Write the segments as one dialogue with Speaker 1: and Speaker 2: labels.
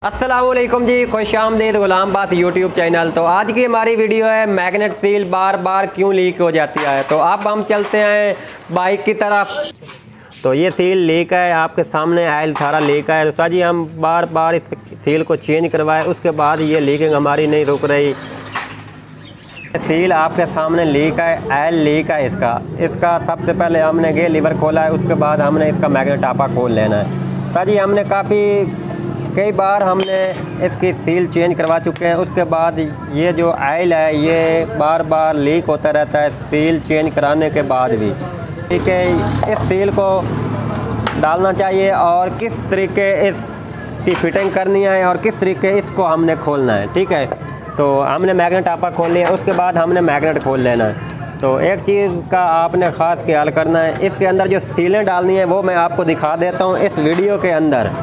Speaker 1: अस्सलामुअलैकुम जी, खुश आमदीद गुलाम बात यूट्यूब चैनल। तो आज की हमारी वीडियो है मैग्नेट सील बार बार क्यों लीक हो जाती है। तो अब हम चलते हैं बाइक की तरफ। तो ये सील लीक है, आपके सामने आयल सारा लीक है। तो सर जी हम बार बार इस सील को चेंज करवाए, उसके बाद ये लीकिंग हमारी नहीं रुक रही। सील आपके सामने लीक है, आयल लीक है इसका सबसे पहले हमने ये लीवर खोला है, उसके बाद हमने इसका मैग्नेट आपा खोल लेना है। सर जी हमने कई बार हमने इसकी सील चेंज करवा चुके हैं। उसके बाद ये जो आयल है ये बार बार लीक होता रहता है सील चेंज कराने के बाद भी। ठीक है, इस सील को डालना चाहिए और किस तरीके इसकी फिटिंग करनी है और किस तरीके इसको हमने खोलना है। ठीक है, तो हमने मैग्नेट आपा खोल लिया, उसके बाद हमने मैग्नेट खोल लेना है। तो एक चीज़ का आपने ख़ास ख्याल करना है, इसके अंदर जो सीलें डालनी है वो मैं आपको दिखा देता हूँ इस वीडियो के अंदर।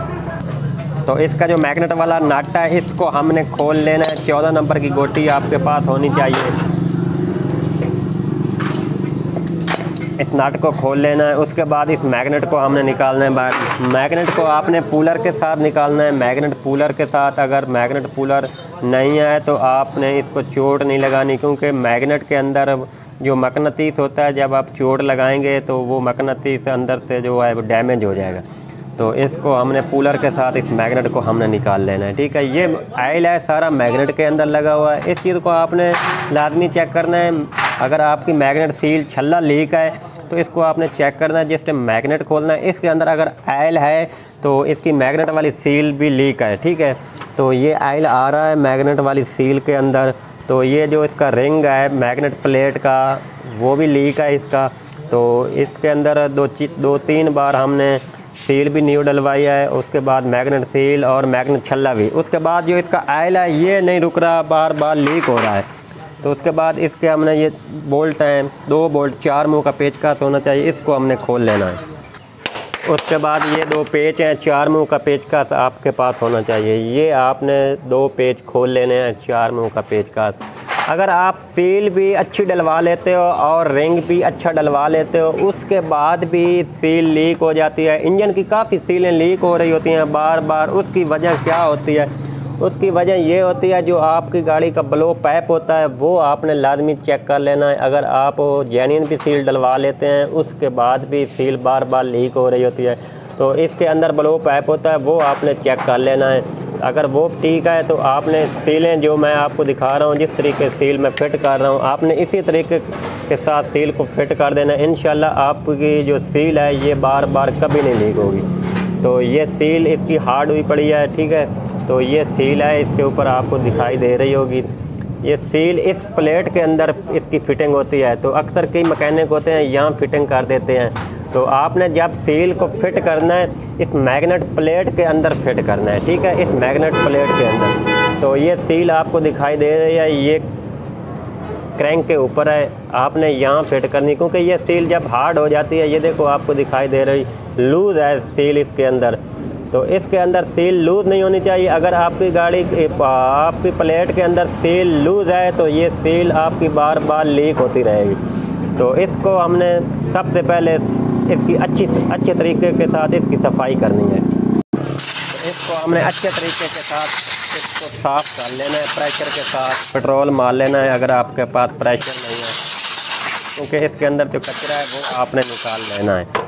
Speaker 1: तो इसका जो मैग्नेट वाला नट है इसको हमने खोल लेना है। 14 नंबर की गोटी आपके पास होनी चाहिए। इस नट को खोल लेना है, उसके बाद इस मैग्नेट को हमने निकालना है बाहर। मैग्नेट को आपने पुलर के साथ निकालना है, मैग्नेट पुलर के साथ। अगर मैग्नेट पुलर नहीं है तो आपने इसको चोट नहीं लगानी, क्योंकि मैग्नेट के अंदर जो मकनतीस होता है, जब आप चोट लगाएंगे तो वो मकनतीस अंदर से जो है वो डैमेज हो जाएगा। तो इसको हमने पुलर के साथ इस मैग्नेट को हमने निकाल लेना है। ठीक है, ये आयल है सारा मैग्नेट के अंदर लगा हुआ है। इस चीज़ को आपने लाजमी चेक करना है। अगर आपकी मैग्नेट सील छल्ला लीक है तो इसको आपने चेक करना है। जिस टाइम मैग्नेट खोलना है इसके अंदर अगर आयल है तो इसकी मैग्नेट वाली सील भी लीक है। ठीक है, तो ये आयल आ रहा है मैग्नेट वाली सील के अंदर। तो ये जो इसका रिंग है मैग्नेट प्लेट का वो भी लीक है इसका। तो इसके अंदर दो तीन बार हमने सील भी न्यू डलवाई है, उसके बाद मैग्नेट सील और मैग्नेट छल्ला भी। उसके बाद जो इसका आयल है ये नहीं रुक रहा, बार बार लीक हो रहा है। तो उसके बाद इसके हमने ये बोल्ट हैं 2 बोल्ट 4 मुँह का पेचकस होना चाहिए, इसको हमने खोल लेना है। उसके बाद ये 2 पेच हैं 4 मुँह का पेचकस आपके पास होना चाहिए। ये आपने 2 पेच खोल लेने हैं 4 मुँह का पेचकस। अगर आप सील भी अच्छी डलवा लेते हो और रिंग भी अच्छा डलवा लेते हो, उसके बाद भी सील लीक हो जाती है। इंजन की काफ़ी सीलें लीक हो रही होती हैं बार बार। उसकी वजह क्या होती है? उसकी वजह ये होती है जो आपकी गाड़ी का ब्लो पाइप होता है वो आपने लाजमी चेक कर लेना है। अगर आप जेन्युइन भी सील डलवा लेते हैं उसके बाद भी सील बार बार लीक हो रही होती है, तो इसके अंदर ब्लो पाइप होता है वो आपने चेक कर लेना है। अगर वो ठीक है तो आपने सीलें जो मैं आपको दिखा रहा हूँ, जिस तरीके सील मैं फिट कर रहा हूँ, आपने इसी तरीके के साथ सील को फिट कर देना। इंशाल्लाह आपकी जो सील है ये बार बार कभी नहीं लीक होगी। तो ये सील इसकी हार्ड हुई पड़ी है। ठीक है, तो ये सील है, इसके ऊपर आपको दिखाई दे रही होगी। ये सील इस प्लेट के अंदर इसकी फ़िटिंग होती है। तो अक्सर कई मैकेनिक होते हैं यहाँ फ़िटिंग कर देते हैं। तो आपने जब सील को फिट करना है इस मैग्नेट प्लेट के अंदर फिट करना है। ठीक है, इस मैग्नेट प्लेट के अंदर। तो ये सील आपको दिखाई दे रही है, ये क्रैंक के ऊपर है, आपने यहाँ फिट करनी, क्योंकि ये सील जब हार्ड हो जाती है, ये देखो आपको दिखाई दे रही लूज़ है सील इसके अंदर। तो इसके अंदर सील लूज़ नहीं होनी चाहिए। अगर आपकी गाड़ी आपकी प्लेट के अंदर सील लूज़ है तो ये सील आपकी बार बार लीक होती रहेगी। तो इसको हमने सबसे पहले इसकी अच्छे तरीके के साथ इसकी सफाई करनी है। तो इसको हमने अच्छे तरीके के साथ इसको साफ़ कर लेना है, प्रेशर के साथ पेट्रोल मार लेना है अगर आपके पास प्रेशर नहीं है, क्योंकि इसके अंदर जो कचरा है वो आपने निकाल लेना है।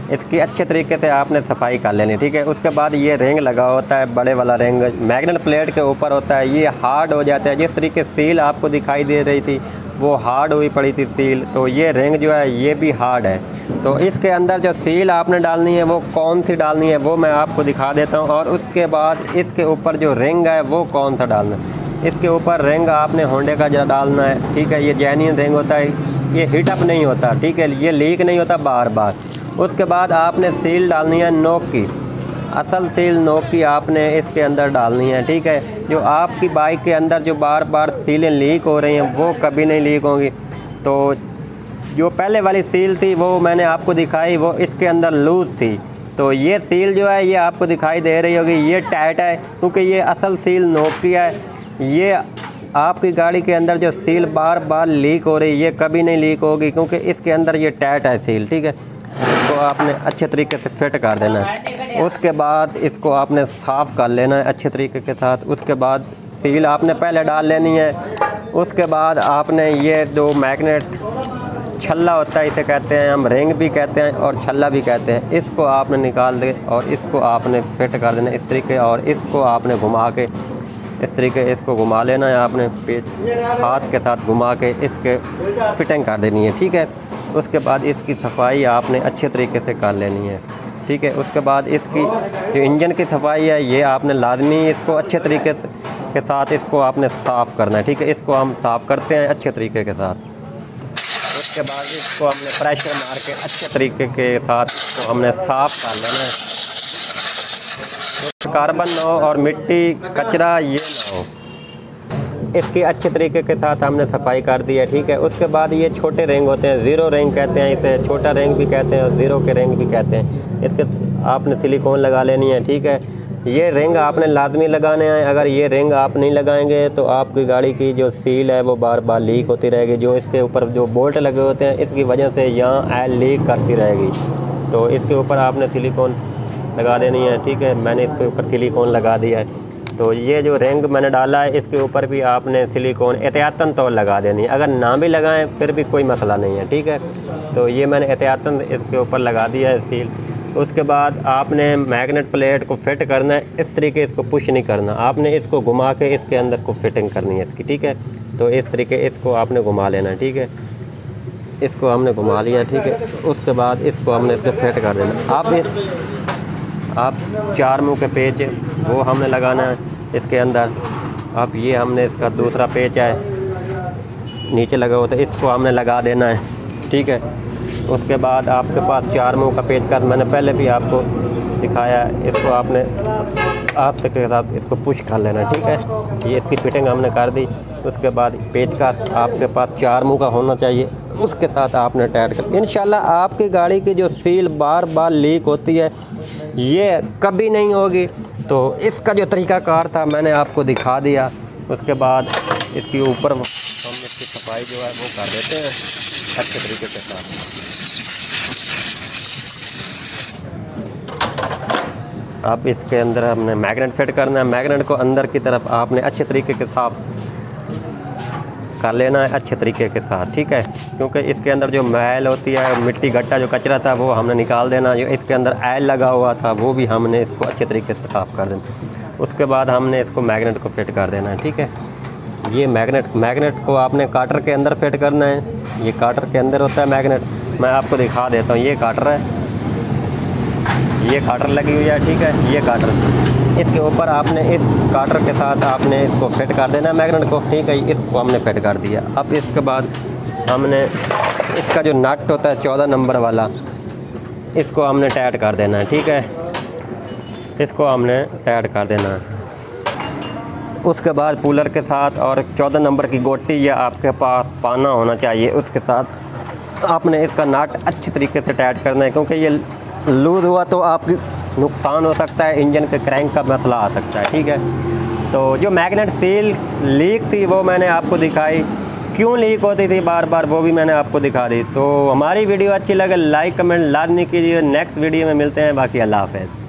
Speaker 1: इसकी अच्छे तरीके से आपने सफाई कर लेनी। ठीक है, उसके बाद ये रिंग लगा होता है, बड़े वाला रिंग मैग्नेट प्लेट के ऊपर होता है, ये हार्ड हो जाता है। जिस तरीके सील आपको दिखाई दे रही थी वो हार्ड हुई पड़ी थी सील, तो ये रिंग जो है ये भी हार्ड है। तो इसके अंदर जो सील आपने डालनी है वो कौन सी डालनी है वो मैं आपको दिखा देता हूँ, और उसके बाद इसके ऊपर जो रिंग है वो कौन सा डालना है। इसके ऊपर रिंग आपने होंडे का जरा डालना है। ठीक है, ये जेन्युइन रिंग होता है, ये हीटअप नहीं होता। ठीक है, ये लीक नहीं होता बार बार। उसके बाद आपने सील डालनी है नोक की, असल सील नोक की आपने इसके अंदर डालनी है। ठीक है, जो आपकी बाइक के अंदर जो बार बार सीलें लीक हो रही हैं वो कभी नहीं लीक होंगी। तो जो पहले वाली सील थी वो मैंने आपको दिखाई, वो इसके अंदर लूज़ थी। तो ये सील जो है ये आपको दिखाई दे रही होगी, ये टाइट है, क्योंकि ये असल सील नोक की है। ये आपकी गाड़ी के अंदर जो सील बार बार लीक हो रही है ये कभी नहीं लीक होगी, क्योंकि इसके अंदर ये टाइट है सील। ठीक है, इसको आपने अच्छे तरीके से फिट कर देना है। उसके बाद इसको आपने साफ़ कर लेना है अच्छे तरीके के साथ। उसके बाद सील आपने पहले डाल लेनी है। उसके बाद आपने ये दो मैग्नेट, छल्ला होता है इसे कहते हैं हम, रिंग भी कहते हैं और छल्ला भी कहते हैं, इसको आपने निकाल दे और इसको आपने फिट कर देना इस तरीके। और इसको आपने घुमा के इस तरीके इसको घुमा लेना है आपने, पेच हाथ के साथ घुमा के इसके फिटिंग कर देनी है, ठीक है। उसके बाद इसकी सफाई आपने अच्छे तरीके से कर लेनी है, ठीक है। उसके बाद इसकी जो इंजन की सफाई है ये आपने लाजमी इसको अच्छे तरीके के साथ इसको आपने साफ़ करना है, ठीक है। इसको हम साफ़ करते हैं अच्छे तरीके के साथ। उसके बाद इसको हमने प्रेशर मार के अच्छे तरीके के साथ इसको हमने साफ़ कर लेना है, तो कार्बन ना हो और मिट्टी कचरा ये ना हो। इसकी अच्छे तरीके के साथ हमने सफाई कर दी है, ठीक है। उसके बाद ये छोटे रिंग होते हैं, ज़ीरो रिंग कहते हैं इसे, छोटा रिंग भी कहते हैं और ज़ीरो के रिंग भी कहते हैं। इसके आपने सिलिकॉन लगा लेनी है, ठीक है। ये रिंग आपने लाजमी लगाने हैं। अगर ये रिंग आप नहीं लगाएंगे तो आपकी गाड़ी की जो सील है वो बार बार लीक होती रहेगी। जो इसके ऊपर जो बोल्ट लगे होते हैं इसकी वजह से यहाँ ऑयल लीक करती रहेगी, तो इसके ऊपर आपने सिलिकॉन लगा देनी है, ठीक है। मैंने इसके ऊपर सिलिकॉन लगा दिया है। तो ये जो रिंग मैंने डाला है इसके ऊपर भी आपने सिलिकॉन एहतियातन तौर लगा देनी है। अगर ना भी लगाएं फिर भी कोई मसला नहीं है, ठीक है। तो ये मैंने एहतियातन इसके ऊपर लगा दिया है सील। उसके बाद आपने मैग्नेट प्लेट को फिट करना है, इस तरीके इसको पुश नहीं करना, आपने इसको घुमा के इसके अंदर को फिटिंग करनी है इसकी, ठीक है। तो इस तरीके इसको आपने घुमा लेना है, ठीक है। इसको हमने घुमा लिया, ठीक है। उसके बाद इसको हमने इसको फिट कर देना। आप 4 मुँह के पेच वो हमने लगाना है इसके अंदर। अब ये हमने इसका दूसरा पेच है नीचे लगा होता है, इसको हमने लगा देना है, ठीक है। उसके बाद आपके पास 4 मुँह का पेच का मैंने पहले भी आपको दिखाया, इसको आपने हाथ के साथ इसको पुश कर लेना, ठीक है। ये इसकी फिटिंग हमने कर दी। उसके बाद पेच का आपके पास 4 मुँह का होना चाहिए, उसके साथ आपने टाइट कर। इंशाल्लाह आपकी गाड़ी की जो सील बार बार लीक होती है ये कभी नहीं होगी। तो इसका जो तरीक़ाकार था मैंने आपको दिखा दिया। उसके बाद इसके ऊपर हम इसकी सफाई जो है वो कर देते हैं अच्छे तरीके के साथ। अब इसके अंदर हमने मैग्नेट फिट करना है। मैग्नेट को अंदर की तरफ आपने अच्छे तरीके के साथ कर लेना है अच्छे तरीके के साथ, ठीक है। क्योंकि इसके अंदर जो मैल होती है, मिट्टी गट्टा जो कचरा था वो हमने निकाल देना। जो इसके अंदर ऑयल लगा हुआ था वो भी हमने इसको अच्छे तरीके से साफ़ कर देना। उसके बाद हमने इसको मैग्नेट को फिट कर देना है, ठीक है। ये मैग्नेट को आपने काटर के अंदर फिट करना है। ये काटर के अंदर होता है मैग्नेट। मैं आपको दिखा देता हूँ, ये काटर है, ये काटर लगी हुई है, ठीक है। ये काटर, इसके ऊपर आपने इस काटर के साथ आपने इसको फिट कर देना है मैग्नेट को, ठीक है। इसको हमने फिट कर दिया। अब इसके बाद हमने इसका जो नट होता है 14 नंबर वाला, इसको हमने टाइट कर देना है, ठीक है। इसको हमने टाइट कर देना है। उसके बाद पुलर के साथ और 14 नंबर की गोटी या आपके पास पाना होना चाहिए, उसके साथ आपने इसका नट अच्छी तरीके से टाइट करना है। क्योंकि ये लूज़ हुआ तो आपकी नुकसान हो सकता है, इंजन के क्रैंक का मसला आ सकता है, ठीक है। तो जो मैग्नेट सील लीक थी वो मैंने आपको दिखाई, क्यों लीक होती थी बार बार वो भी मैंने आपको दिखा दी। तो हमारी वीडियो अच्छी लगे लाइक कमेंट लाजमी कीजिए। नेक्स्ट वीडियो में मिलते हैं, बाकी अल्लाह हाफ़िज़।